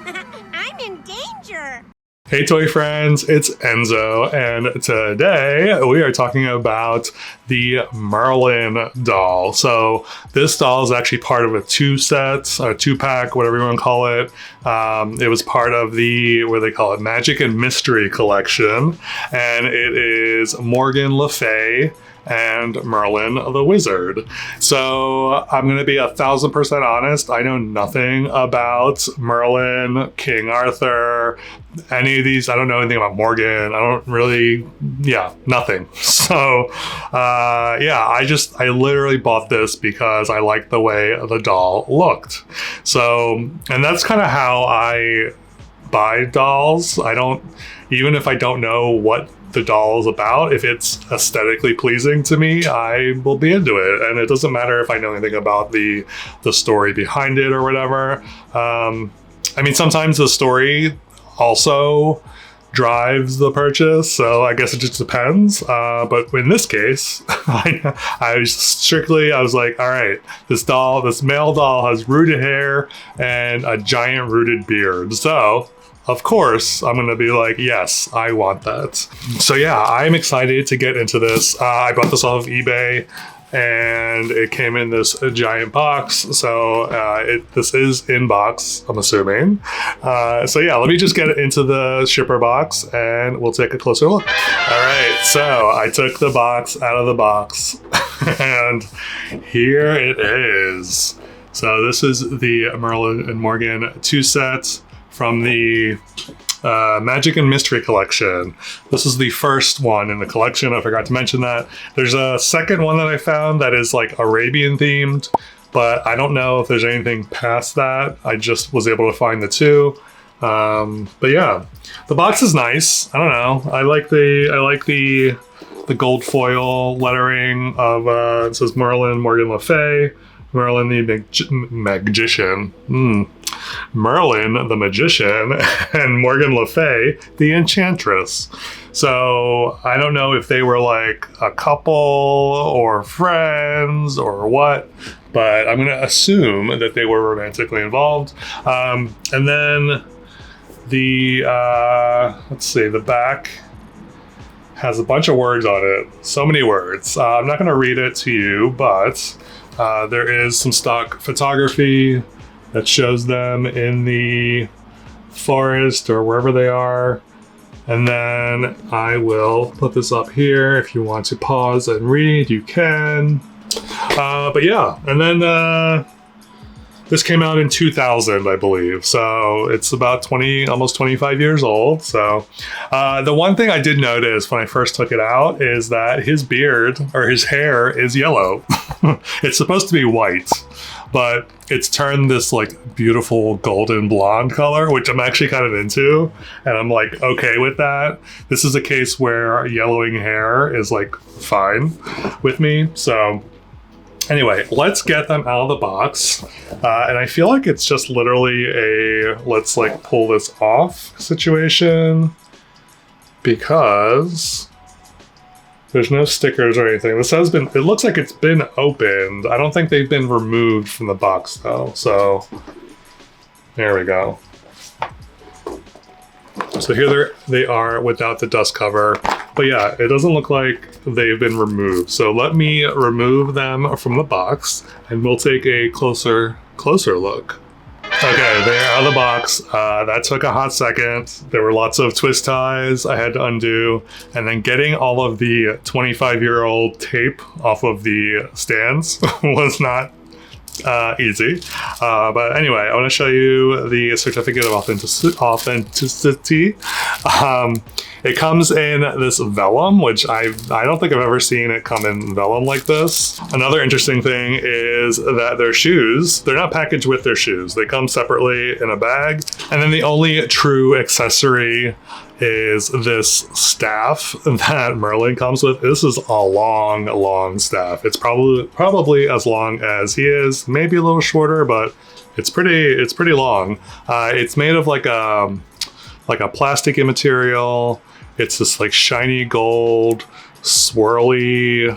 I'm in danger. Hey toy friends, it's Enzo, and today we are talking about the Merlin doll. So this doll is actually part of a two-pack, whatever you want to call it. It was part of the, what do they call it, Magic and Mystery collection, and it is Morgan Le Fay and Merlin the Wizard. So I'm going to be 1,000% honest. I know nothing about Merlin, King Arthur, any of these. I don't know anything about Morgan. I don't really, nothing. So I literally bought this because I liked the way the doll looked. So, and that's kind of how I buy dolls. Even if I don't know what the doll is about, if it's aesthetically pleasing to me, I will be into it, and it doesn't matter if I know anything about the story behind it or whatever. Sometimes the story also drives the purchase, so I guess it just depends. But in this case, I was like, all right, this male doll has rooted hair and a giant rooted beard, so of course, I'm going to be like, yes, I want that. So yeah, I'm excited to get into this. I bought this off of eBay, and it came in this giant box. So this is in box, I'm assuming. So yeah, let me just get into the shipper box, and we'll take a closer look. All right, so I took the box out of the box, and here it is. So this is the Merlin and Morgan 2-set from the Magic and Mystery collection. This is the first one in the collection. I forgot to mention that. There's a second one that I found that is like Arabian themed, but I don't know if there's anything past that. I just was able to find the two. But yeah, the box is nice. I don't know. I like the gold foil lettering of it says Merlin, Morgan Le Fay, Merlin the Magician. Merlin the Magician, and Morgan Le Fay the Enchantress. So I don't know if they were like a couple or friends or what, but I'm going to assume that they were romantically involved. And then the back has a bunch of words on it. So many words. I'm not going to read it to you, but there is some stock photography that shows them in the forest or wherever they are. And then I will put this up here. If you want to pause and read, you can. But yeah, and then this came out in 2000, I believe. So it's about almost 25 years old. So the one thing I did notice when I first took it out is that his beard or his hair is yellow. It's supposed to be white, but it's turned this like beautiful golden blonde color, which I'm actually kind of into, and I'm like okay with that. This is a case where yellowing hair is like fine with me. So anyway, let's get them out of the box, and I feel like it's just literally a let's like pull this off situation, because there's no stickers or anything. It looks like it's been opened. I don't think they've been removed from the box though. So there we go. So here they are without the dust cover. But yeah, it doesn't look like they've been removed. So let me remove them from the box, and we'll take a closer look. Okay, they're out of the box. That took a hot second. There were lots of twist ties I had to undo, and then getting all of the 25-year-old tape off of the stands was not easy. But anyway, I want to show you the certificate of authenticity. It comes in this vellum, which I don't think I've ever seen it come in vellum like this. Another interesting thing is that their shoes, they're not packaged with their shoes. They come separately in a bag. And then the only true accessory is this staff that Merlin comes with. This is a long staff. It's probably as long as he is, maybe a little shorter, but it's pretty long. It's made of like a plasticky material. It's this like shiny gold, swirly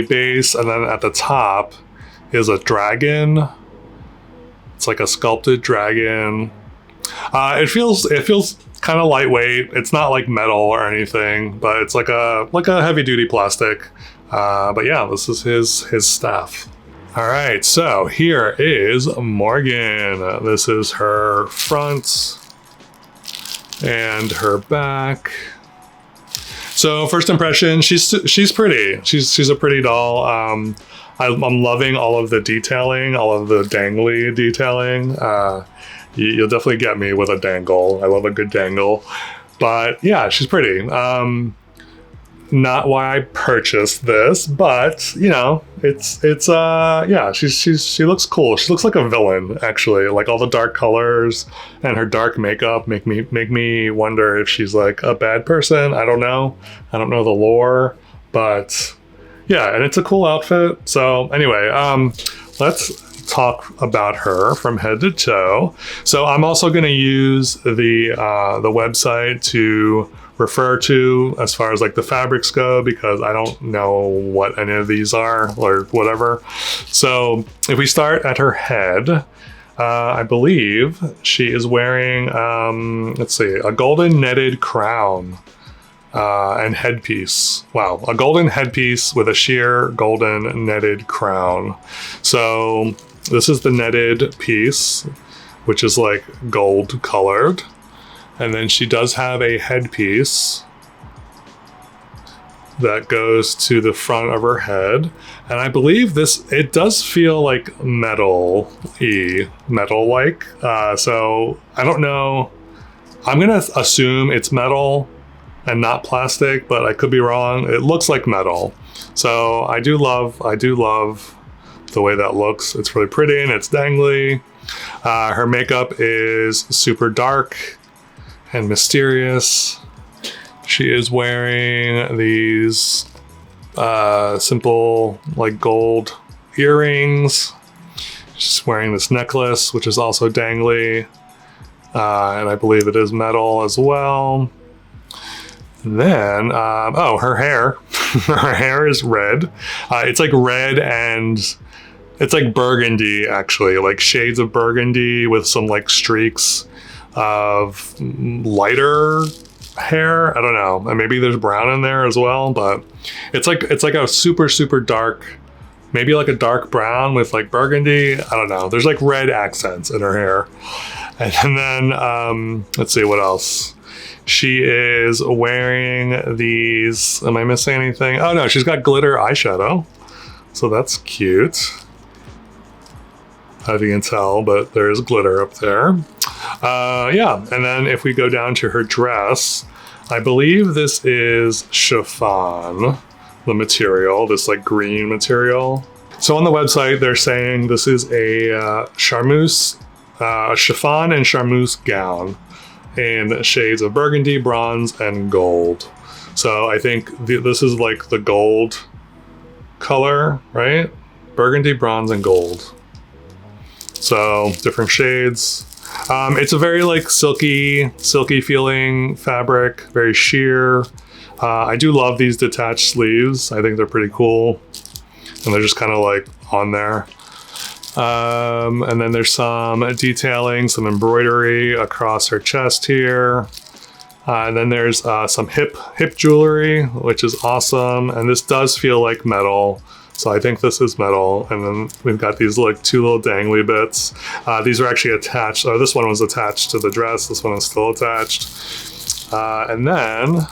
base, and then at the top is a dragon. It's like a sculpted dragon It feels kind of lightweight. It's not like metal or anything, but it's like a heavy duty plastic. But yeah, this is his staff. All right, so here is Morgan. This is her front and her back. So first impression, she's pretty. She's a pretty doll. I'm loving all of the detailing, all of the dangly detailing. You'll definitely get me with a dangle. I love a good dangle. But yeah, she's pretty. Not why I purchased this, but you know, yeah, she looks cool. She looks like a villain, actually. Like all the dark colors and her dark makeup make me wonder if she's like a bad person. I don't know the lore, but yeah, and it's a cool outfit. So anyway, let's talk about her from head to toe. So I'm also going to use the website to refer to as far as like the fabrics go, because I don't know what any of these are or whatever. So if we start at her head, I believe she is wearing, let's see, a golden netted crown and headpiece. Wow, a golden headpiece with a sheer golden netted crown. So this is the netted piece, which is like gold colored. And then she does have a headpiece that goes to the front of her head. And I believe it does feel like metal-y, metal-like. So I don't know. I'm going to assume it's metal and not plastic, but I could be wrong. It looks like metal. So I do love the way that looks. It's really pretty and it's dangly. Her makeup is super dark and mysterious. She is wearing these simple like gold earrings. She's wearing this necklace, which is also dangly. And I believe it is metal as well. And then, her hair. Her hair is red. It's like red and it's like burgundy, actually, like shades of burgundy with some like streaks of lighter hair. I don't know, and maybe there's brown in there as well, but it's like a super dark, maybe like a dark brown with like burgundy. I don't know, there's like red accents in her hair. And then let's see what else. She is wearing these, am I missing anything? Oh no, she's got glitter eyeshadow, so that's cute. If you can tell, but there is glitter up there. Yeah, and then if we go down to her dress, I believe this is chiffon, the material, this like green material. So on the website, they're saying this is a charmeuse, chiffon and charmeuse gown in shades of burgundy, bronze, and gold. So I think this is like the gold color, right? Burgundy, bronze, and gold. So different shades. It's a very like silky feeling fabric, very sheer. I do love these detached sleeves. I think they're pretty cool. And they're just kind of like on there. And then there's some detailing, some embroidery across her chest here. And then there's some hip jewelry, which is awesome. And this does feel like metal. So I think this is metal. And then we've got these like two little dangly bits. These are actually attached. This one was attached to the dress. This one is still attached. And then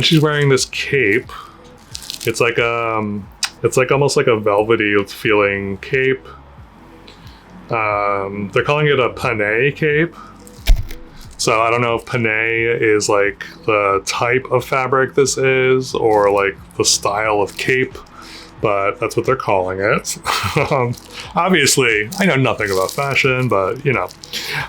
she's wearing this cape. It's like almost like a velvety feeling cape. They're calling it a panne cape. So I don't know if panne is like the type of fabric this is, or like the style of cape, but that's what they're calling it. Obviously, I know nothing about fashion, but you know.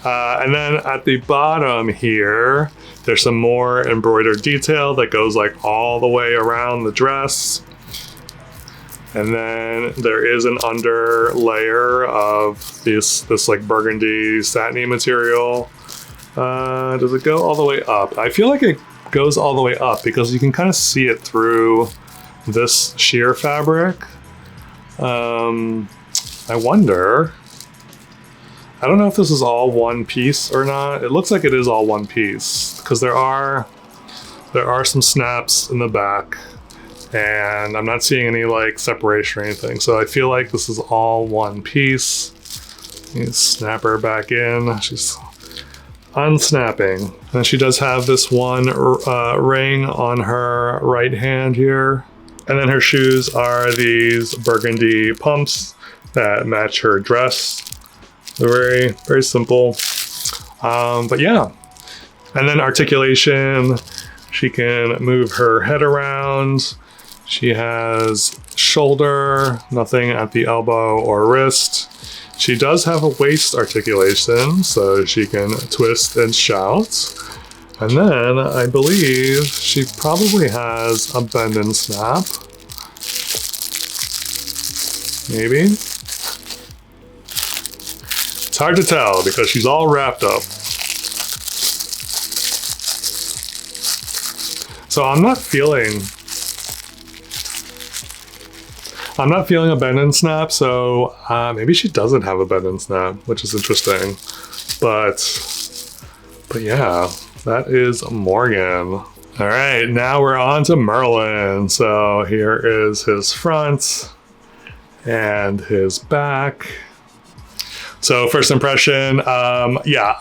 And then at the bottom here, there's some more embroidered detail that goes like all the way around the dress. And then there is an under layer of this like burgundy satiny material. Does it go all the way up? I feel like it goes all the way up because you can kind of see it through this sheer fabric. I wonder I don't know if this is all one piece or not. It looks like it is all one piece because there are some snaps in the back, and I'm not seeing any like separation or anything. So I feel like this is all one piece. You snap her back in. She's unsnapping. And she does have this one ring on her right hand here. And then her shoes are these burgundy pumps that match her dress. They're very, very simple. But yeah. And then articulation. She can move her head around. She has shoulder, nothing at the elbow or wrist. She does have a waist articulation, so she can twist and shout. And then I believe she probably has a bend and snap. Maybe. It's hard to tell because she's all wrapped up. So I'm not feeling a bend and snap, so maybe she doesn't have a bend and snap, which is interesting. But yeah, that is Morgan. All right, now we're on to Merlin. So here is his front and his back. So first impression, yeah,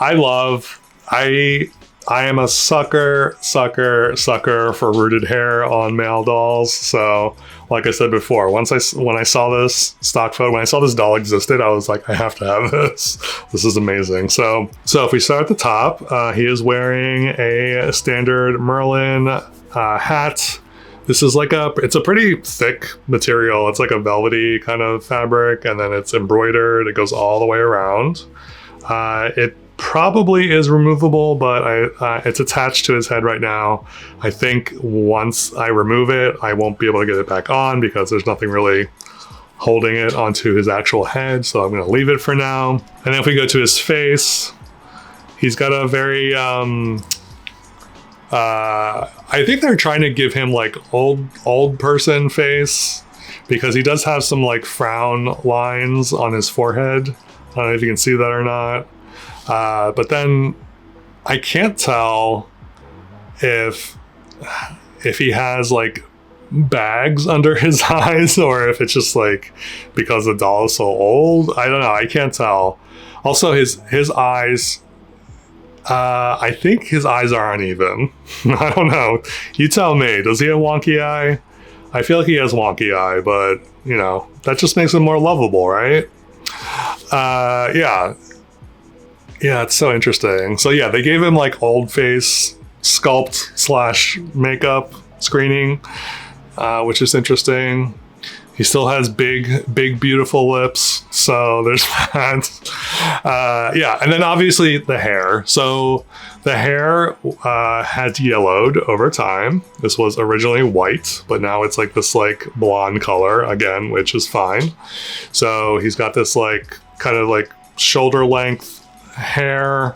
I am a sucker for rooted hair on male dolls. So like I said before, when I saw this stock photo, when I saw this doll existed, I was like, I have to have this. This is amazing. So if we start at the top, he is wearing a standard Merlin hat. This is like it's a pretty thick material. It's like a velvety kind of fabric, and then it's embroidered. It goes all the way around. It probably is removable, but it's attached to his head right now. I think once I remove it, I won't be able to get it back on because there's nothing really holding it onto his actual head. So I'm going to leave it for now. And then if we go to his face, he's got a very, I think they're trying to give him like old person face because he does have some like frown lines on his forehead. I don't know if you can see that or not. But then I can't tell if he has like bags under his eyes or if it's just like because the doll is so old. I don't know. I can't tell. Also, his eyes, I think his eyes are uneven. I don't know. You tell me. Does he have wonky eye? I feel like he has wonky eye, but you know, that just makes him more lovable, right? Yeah. Yeah, it's so interesting. So yeah, they gave him like old face sculpt / makeup screening, which is interesting. He still has big, beautiful lips. So there's that. Yeah, and then obviously the hair. So the hair has yellowed over time. This was originally white, but now it's like this like blonde color again, which is fine. So he's got this like kind of like shoulder length hair,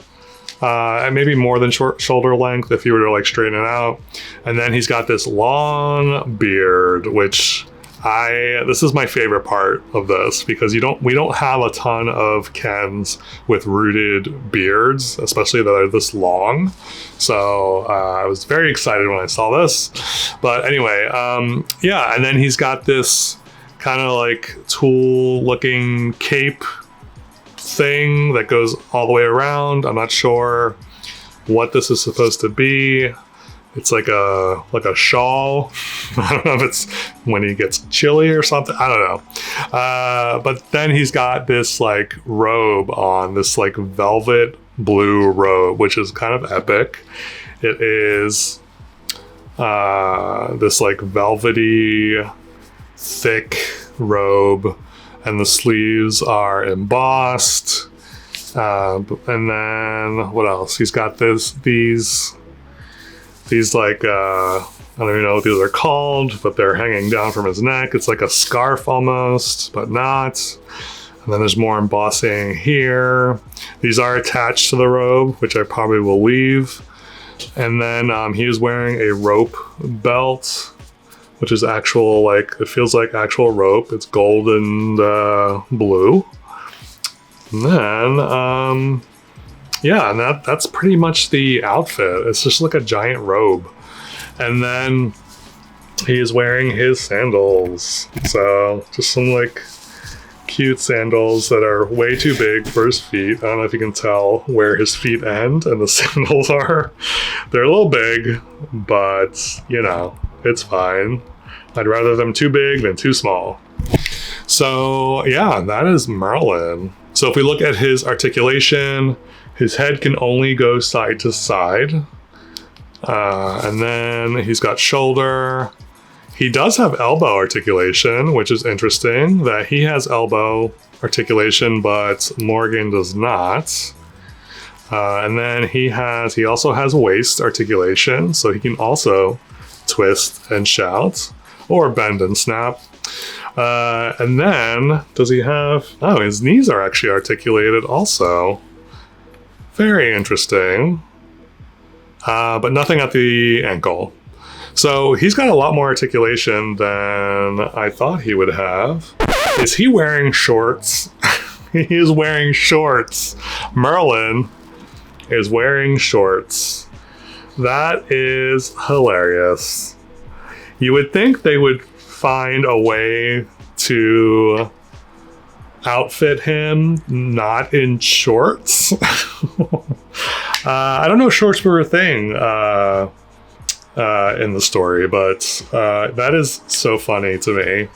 and maybe more than shoulder length if you were to like straighten it out. And then he's got this long beard, which this is my favorite part of this because we don't have a ton of Kens with rooted beards, especially that are this long. So I was very excited when I saw this. But anyway, yeah, and then he's got this kind of like tulle looking cape thing that goes all the way around. I'm not sure what this is supposed to be. It's like a shawl. I don't know if it's when he gets chilly or something. I don't know. But then he's got this like robe on, this like velvet blue robe, which is kind of epic. It is this like velvety, thick robe, and the sleeves are embossed. And then what else? He's got these like I don't even know what these are called, but they're hanging down from his neck. It's like a scarf almost, but not. And then there's more embossing here. These are attached to the robe, which I probably will leave. And then he is wearing a rope belt, which is actual, like, it feels like actual rope. It's gold and blue. And then, yeah, and that's pretty much the outfit. It's just like a giant robe. And then he is wearing his sandals. So just some like cute sandals that are way too big for his feet. I don't know if you can tell where his feet end and the sandals are. They're a little big, but you know, it's fine. I'd rather them too big than too small. So yeah, that is Merlin. So if we look at his articulation, his head can only go side to side. And then he's got shoulder. He does have elbow articulation, which is interesting that he has elbow articulation, but Morgan does not. And then he also has waist articulation, so he can also twist and shout or bend and snap. And then does he have, oh, his knees are actually articulated also. Very interesting. But nothing at the ankle. So he's got a lot more articulation than I thought he would have. Is he wearing shorts? He is wearing shorts. Merlin is wearing shorts. That is hilarious. You would think they would find a way to outfit him not in shorts. I don't know if shorts were a thing in the story, but that is so funny to me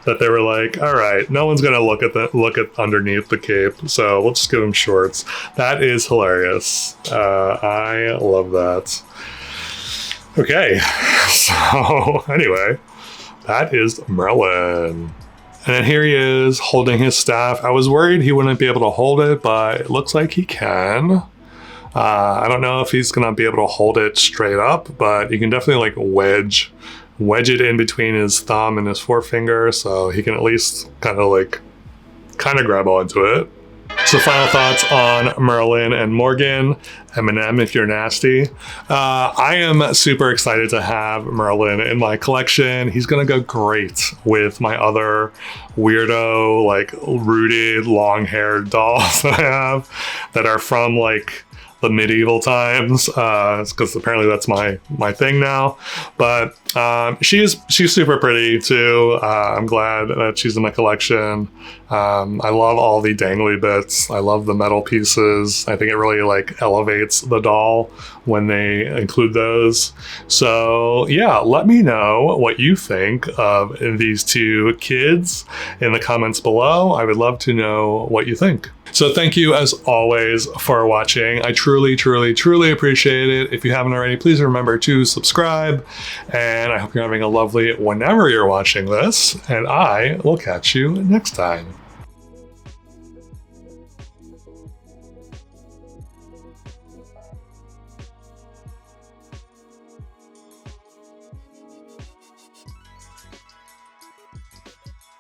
that they were like, all right, no one's gonna look at underneath the cape, so we'll just give him shorts. That is hilarious. I love that. Okay, so anyway, that is Merlin. And then here he is holding his staff. I was worried he wouldn't be able to hold it, but it looks like he can. I don't know if he's gonna be able to hold it straight up, but you can definitely like wedge it in between his thumb and his forefinger, so he can at least kind of grab onto it. So final thoughts on Merlin and Morgan. Eminem, if you're nasty. I am super excited to have Merlin in my collection. He's gonna go great with my other weirdo, like rooted, long-haired dolls that I have that are from like the medieval times, because apparently that's my thing now. But she's super pretty too. I'm glad that she's in my collection. I love all the dangly bits. I love the metal pieces. I think it really like elevates the doll when they include those. So yeah, let me know what you think of these two kids in the comments below. I would love to know what you think. So thank you as always for watching. I truly, truly, truly appreciate it. If you haven't already, please remember to subscribe. And I hope you're having a lovely whenever you're watching this. And I will catch you next time.